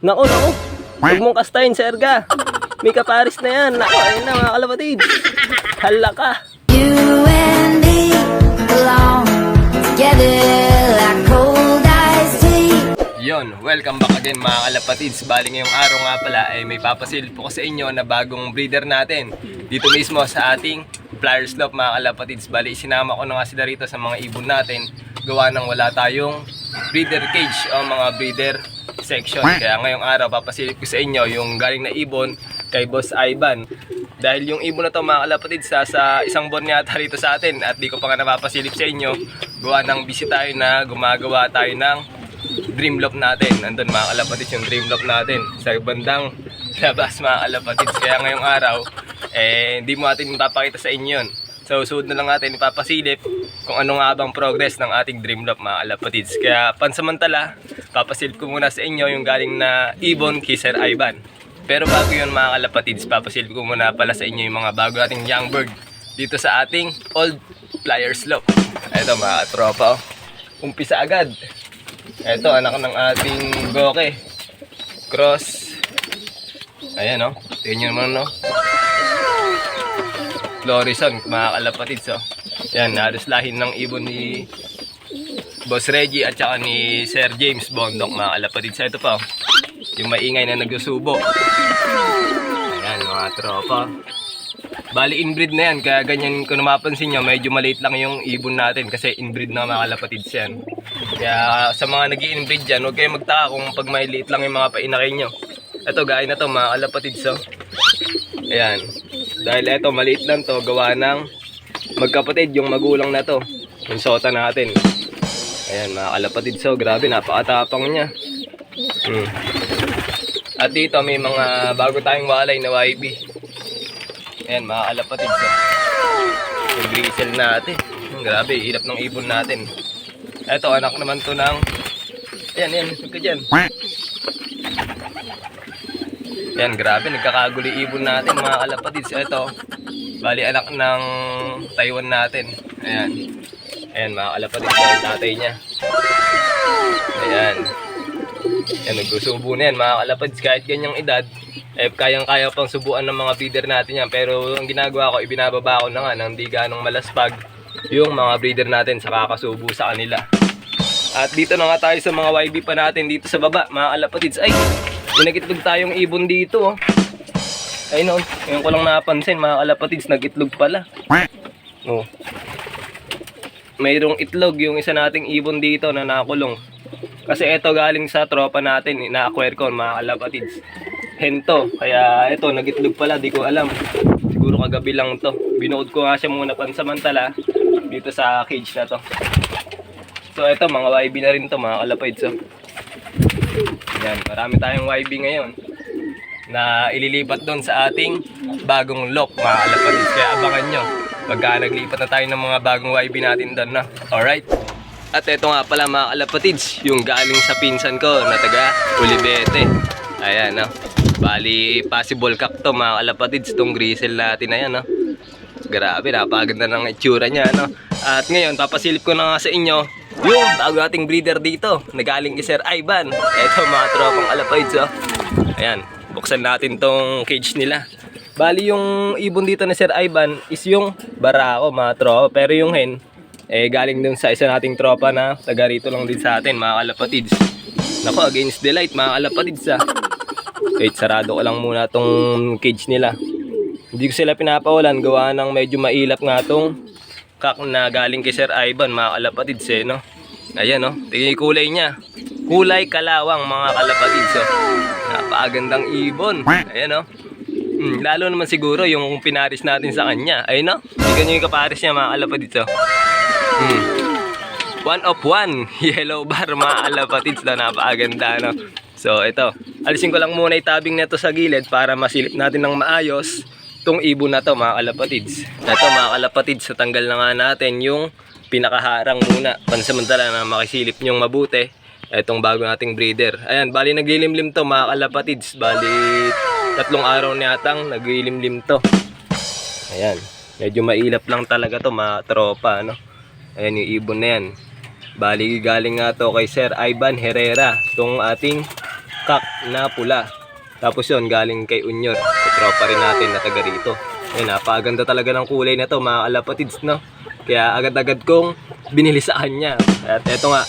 Naku, naku. Huwag mong kastayin, Serga. May kaparis na yan. Naku, ayun na mga kalapatid. Hala ka. You and me belong together like cold iced tea. Yon, welcome back again mga kalapatids. Bali ngayong araw nga pala ay may papasilip po ko sa inyo na bagong breeder natin. Dito mismo sa ating flyer slope mga kalapatids. Bali sinama ko na nga sila rito sa mga ibon natin. Gawa nang wala tayong breeder cage o mga breeder section. Kaya ngayong araw papasilip ko sa inyo yung galing na ibon kay Boss Ivan. Dahil yung ibon na to mga kalapatids sa isang buwan yata rito sa atin at di ko pa nga napapasilip sa inyo. Gawa nang busy tayo na gumagawa tayo ng dream loft natin. Nandun mga kalapatids yung dream loft natin sa bandang labas mga kalapatids. Kaya ngayong araw hindi mo natin papakita sa inyo yun. So suod na lang natin ipapasilip kung ano nga bang progress ng ating dream loft mga kalapatids. Kaya pansamantala papasilip ko muna sa inyo yung galing na ibon kay Sir Ivan. Pero bago yun mga kalapatids, papasilip ko muna pala sa inyo yung mga bago ating young bird dito sa ating old flyer slope. Ito mga tropa, umpisa agad. Ito, anak ng ating goke. Cross. Ayan o. Tingnan nyo naman no. Florison, mga kalapatids o. Yan, halos lahin ng ibon ni Boss Reggie at saka ni Sir James Bondok, mga kalapatids. Ito pa o. Yung maingay na nagsusubo. Ayan, mga tropa. Bali inbreed na yan, kaya ganyan kung mapapansin nyo, medyo maliit lang yung ibon natin kasi inbreed na mga kalapatids yan. Kaya sa mga nag-i-inbreed dyan, huwag kayo magtaka kung pag may liit lang yung mga painakay nyo. Ito, gaya na to mga kalapatids. So. Ayan. Dahil ito, maliit lang to, gawa ng magkapatid yung magulang na to. Yung sota natin. Ayan, mga kalapatids. So, grabe, napakatapang niya. At dito, may mga bago tayong walay na YB. Ayan, mga kalapatids. So. Yung grisel natin. Grabe, hirap ng ibon natin. Ito, anak naman to ng... Ayan, huwag ka dyan. Ayan, grabe, nagkakagulo ibon natin mga kalapatids. Ito, bali anak ng Taiwan natin. Ayan. Ayan, mga kalapatids, yung tatay niya. Ayan. Ayan, nagsusubo na yan mga kalapatids. Kahit ganyang edad, kayang-kaya pang subuan ng mga breeder natin yan. Pero ang ginagawa ko, ibinababa ko na nga nang di ganong malaspag yung mga breeder natin sa kakasubo sa kanila. At dito na nga tayo sa mga YB pa natin dito sa baba, mga kalapatids. Ay, may nagitlog tayong ibon dito. Ayun o, ngayon ko lang napansin mga kalapatids, nagitlog pala. Oh. Mayroong itlog yung isa nating ibon dito na nakulong. Kasi ito galing sa tropa natin, na-acquire ko mga kalapatids. Hento, kaya ito nagitlog pala, di ko alam. Siguro kagabi lang to. Binuod ko nga siya muna pansamantala dito sa cage na to. So ito mga YB na rin to mga kalapatids. So. Yan, marami tayong YB ngayon na ililipat doon sa ating bagong loft mga kalapatids. Kaya abangan nyo pagka naglipat na tayo ng mga bagong YB natin doon na. Alright? At ito nga pala mga kalapatids, yung galing sa pinsan ko na taga Ulibete. Ayan no. Bali possible cup to mga kalapatids, itong grisel natin na yan no. Grabe, napaganda ng itsura niya no. At ngayon papasilip ko na nga sa inyo yung bago nating breeder dito, nagaling kay Sir Ivan. Ito mga tropang kalapatids oh. Ayan, buksan natin tong cage nila. Bali yung ibon dito na Sir Ivan is yung barako mga tropa. Pero yung hen, galing dun sa isa nating tropa na taga rito lang din sa atin mga kalapatids. Nako, against the light mga kalapatids ah. Wait, sarado ko lang muna tong cage nila. Hindi ko sila pinapawalan, gawa ng medyo mailap nga tong kak na galing kay Sir Ivan mga kalapatids eh no. Ayan no, tingnan yung kulay niya. Kulay kalawang mga kalapatids oh. Napakagandang ibon. Ayan no. Lalo naman siguro yung pinaris natin sa kanya. Ayun no, tingnan nyo yung kaparis niya mga kalapatids oh. One of one yellow bar mga kalapatids na napakaganda no. So ito, alisin ko lang muna itabing na ito sa gilid para masilip natin ng maayos itong ibon na to mga kalapatids. Ito mga kalapatids, natanggal na nga natin yung pinakaharang muna. Pansamantala na makisilip nyong mabuti itong bago nating breeder. Ayan, bali naglilimlim to mga kalapatids. Bali 3 araw na yatang naglilimlim to. Ayan, medyo mailap lang talaga to mga tropa no? Ayan yung ibon na yan. Bali galing nga to kay Sir Ivan Herrera, itong ating stock na pula. Tapos yun, galing kay Unyor. So, tropa rin natin na taga rito. Ayun, napakaganda talaga ng kulay na to, mga kalapatids, no? Kaya agad-agad kong binili sa kanya. At eto nga,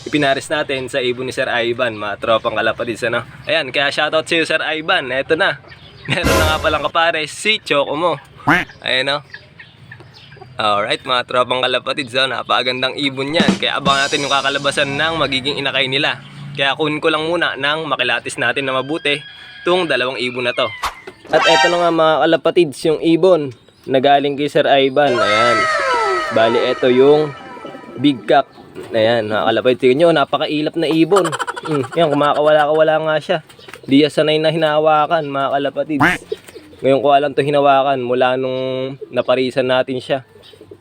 ipinares natin sa ibon ni Sir Ivan, mga tropang kalapatids, ano? Ayan, kaya shoutout sa iyo, Sir Ivan. Eto na. Meron na nga palang kapares, si Choco mo. Ayan, no? Alright, mga tropang kalapatids, no? Napakagandang ibon yan. Kaya abangan natin yung kakalabasan ng magiging inakay nila. Kaya kunin ko lang muna ng makilatis natin na mabuti itong dalawang ibon na to. At eto na nga mga kalapatids, yung ibon na galing kay Sir Ivan. Ayan. Bali, eto yung big cock. Ayan, mga kalapatids. Tingnan nyo, napakailap na ibon. Yan, kumakawala-kawala nga siya. Di yan sanay na hinahawakan, mga kalapatids. Ngayon ko alam to hinawakan mula nung naparisan natin siya.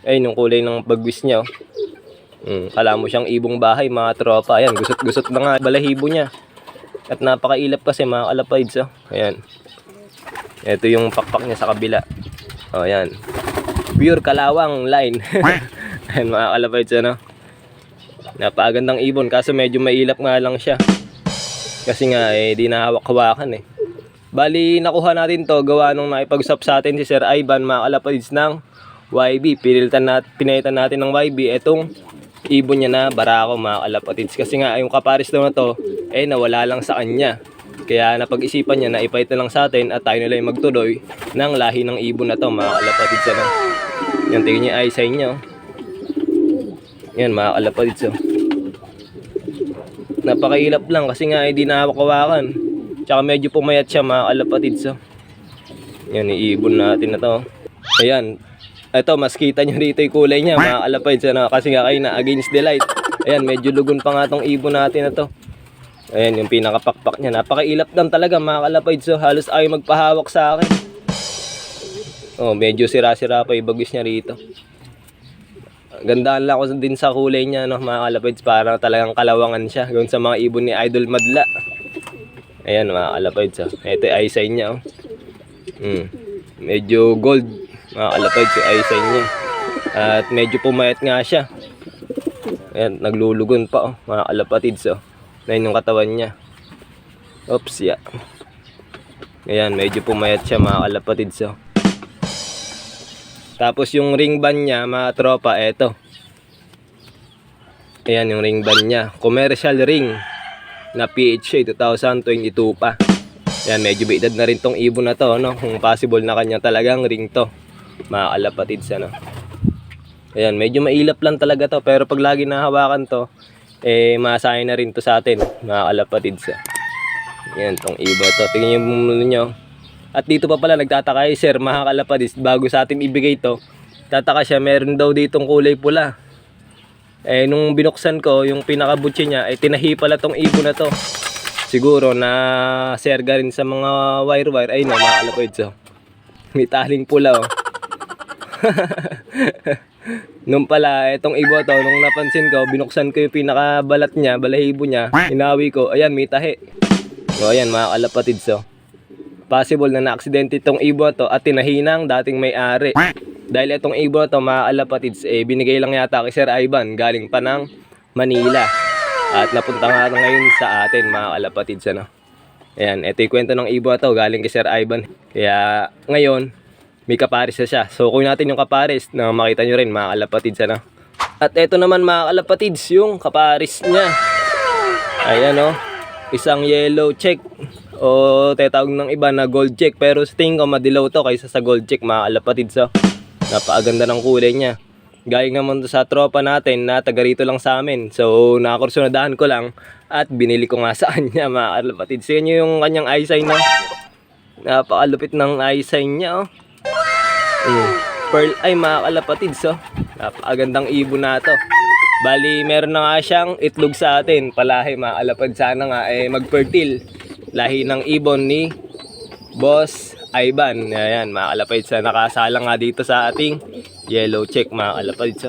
Ayun, yung kulay ng bagwis niya. Kala mo siyang ibong bahay, mga tropa. Ayan, gusot-gusot na nga balahibo niya. At napakailap kasi, mga kalapatids. Oh. Ayan. Ito yung pakpak niya sa kabila. O, ayan. Pure kalawang line. Ayan, mga kalapatids, ano. Napakagandang ibon. Kaso medyo mailap nga lang siya. Kasi nga, di nahawak-hawakan, Bali, nakuha natin to gawa nung naipag-usap sa atin si Sir Ivan, mga kalapatids, ng YB. Pinalitan natin ng YB itong ibon niya na barako, mga kalapatids. Kasi nga, yung kapares daw na to, nawala lang sa kanya. Kaya napag-isipan niya na ipait na lang sa atin at tayo nila yung magtuloy ng lahi ng ibon na to, mga kalapatids, ano. Yan, tingin niya ay sign niya, Yan, mga kalapatids, Napakailap lang kasi nga hindi nahawak-hawakan. Tsaka medyo pumayat siya, mga kalapatids, Yan, iibon natin na to. Ayan. Ito, mas kita nyo dito yung kulay niya, mga kalapatids, ano. Kasi nga kayo na against the light. Ayan, medyo lugon pa nga tong ibon natin na to. Ayan, yung pinakapakpak niya. Napakailap lang talaga, mga kalapatids. Halos ayaw magpahawak sa akin. Medyo sira-sira pa yung bagwis niya rito. Gandaan lang ako din sa kulay niya, no, mga kalapatids. Parang talagang kalawangan siya. Gawin sa mga ibon ni Idol Madla. Ayan, mga kalapatids. Ito yung eye sign niya. Medyo gold, mga kalapatids, yung eye sign niya. At medyo pumayat nga siya. Ayan, naglulugon pa, mga kalapatids. Na yung katawan niya. Oops, yeah. Ayan, medyo pumayat siya, mga kalapatids. Tapos yung ring band niya, mga tropa, eto. Ayan yung ring band niya. Commercial ring na PHA 2022 pa. Ayan, medyo edad na rin tong ibon na to, no? Kung possible na kanya talagang ring to, mga kalapatids, ano. Ayan, medyo mailap lang talaga to. Pero pag lagi nahawakan to, masaya na rin to sa atin, mga kalapatids. Ayan, tong iba to. Tingnan yung mulo nyo. At dito pa pala nagtataka sir, mga kalapatids, bago sa atin ibigay to, tataka siya, meron daw ditong kulay pula. Nung binuksan ko, yung pinakabutsi niya, tinahi pala tong ibon na to. Siguro na serga rin sa mga wire-wire. Ay na, mga kalapatids. May taling pula, Nung pala, itong ibo to, nung napansin ko, binuksan ko yung pinakabalat niya, balahibo niya, inawi ko, ayan, may tahi. Ayan, mga kalapatids, possible na na-aksidente itong ibo to at tinahinang dating may-ari. Dahil itong ibo to, mga kalapatids, binigay lang yata kay Sir Ivan, galing pa ng Manila. At napunta nga ngayon sa atin, mga kalapatids, ano. Ayan, ito yung kwento ng ibo to, galing kay Sir Ivan. Kaya ngayon, may kapares na siya. So, kunin natin yung kapares na makita nyo rin, mga kalapatids, ano. At ito naman, mga kalapatids, yung kapares niya. Ayan, isang yellow check. O tetawag ng iba na gold check. Pero sa tingin ko madilaw to kaysa sa gold check, mga kalapatids. Napakaganda ng kulay niya. Galing naman to sa tropa natin na taga rito lang sa amin. So, nakakursunadahan ko lang at binili ko nga sa kanya, mga kalapatids. Tingnan nyo yung kanyang eye sign, Napakalupit ng eye sign niya, Pearl eye, mga kalapatids, Napakagandang ibon na to. Bali, meron na nga siyang itlog sa atin. Palahi, mga kalapatids. Sana nga mag-fertile. Lahi ng ibon ni Boss Ivan. Ayan, mga kalapatids, nakasala nga dito sa ating yellow check, mga kalapatids.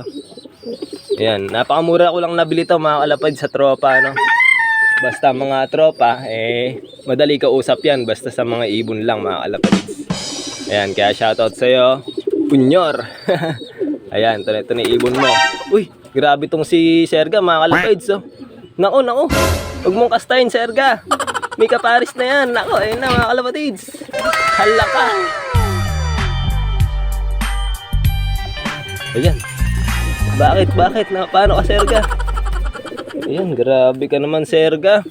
Ayan, napakamura ko lang nabili to, mga kalapatids, sa tropa, Basta mga tropa, madali kausap yan. Basta sa mga ibon lang, mga kalapatids. Ayan, kaya shoutout sa'yo, Punyor. Ayan, ito na yung ibon mo. Uy, grabe tong si Serga, mga kalapatids. Naku, huwag mong kastahin, Serga. May kaparis na yan. Nako, ayun na mga kalapatids. Hala ka. Ayan. Bakit? Paano ka, Serga? Ayan, grabe ka naman, Serga.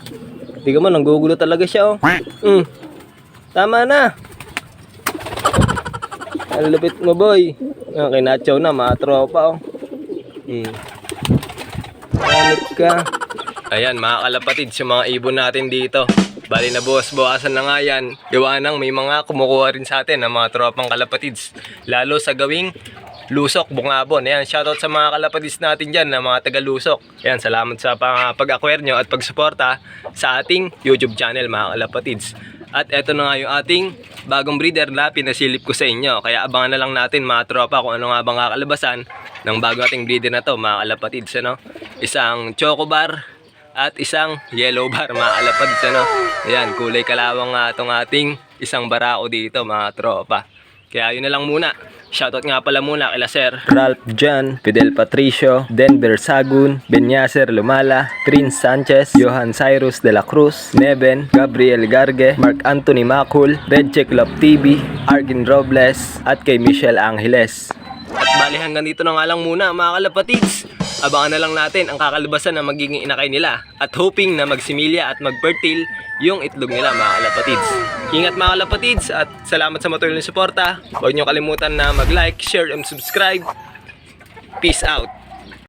Tingnan mo, nanggugulo talaga siya, oh. Tama na. Ang lupit mo, boy. Kinatsaw na, mga tropa, oh. Panik ka. Ayan, mga kalapatids, yung mga ibon natin dito. Bali na bawasan na nga yan. Gawa nang may mga kumukuha rin sa atin ng mga tropang kalapatids. Lalo sa gawing Lusok, Bungabon. Ayan, shoutout sa mga kalapatids natin dyan na mga taga-Lusok. Ayan, salamat sa pag-acquire nyo at pag-suporta sa ating YouTube channel, mga kalapatids. At eto na nga yung ating bagong breeder na pinasilip ko sa inyo. Kaya abangan na lang natin, mga tropa, kung ano nga bang kakalabasan ng bago ating breeder na to, mga kalapatids. Ano? Isang chocobar at isang yellow bar, mga kalapatids. Ano? Ayan, kulay kalawang nga itong ating isang barako dito, mga tropa. Kaya yun na lang muna. Shoutout nga pala muna kila Sir Ralph John, Fidel Patricio, Denver Sagun, Benyacer Lumala, Prince Sanchez, Johan Cyrus de la Cruz, Neven, Gabriel Garge, Mark Anthony Macul, Red Check Love TV, Argin Robles, at kay Michelle Angeles. At bali hanggang dito na nga lang muna, mga kalapatids. Abangan na lang natin ang kakalabasan na magiging inakay nila at hoping na magsimilya at magfertile yung itlog nila, mga kalapatids. Ingat, mga kalapatids, at salamat sa matuloy na suporta. Huwag nyo kalimutan na mag-like, share, and subscribe. Peace out.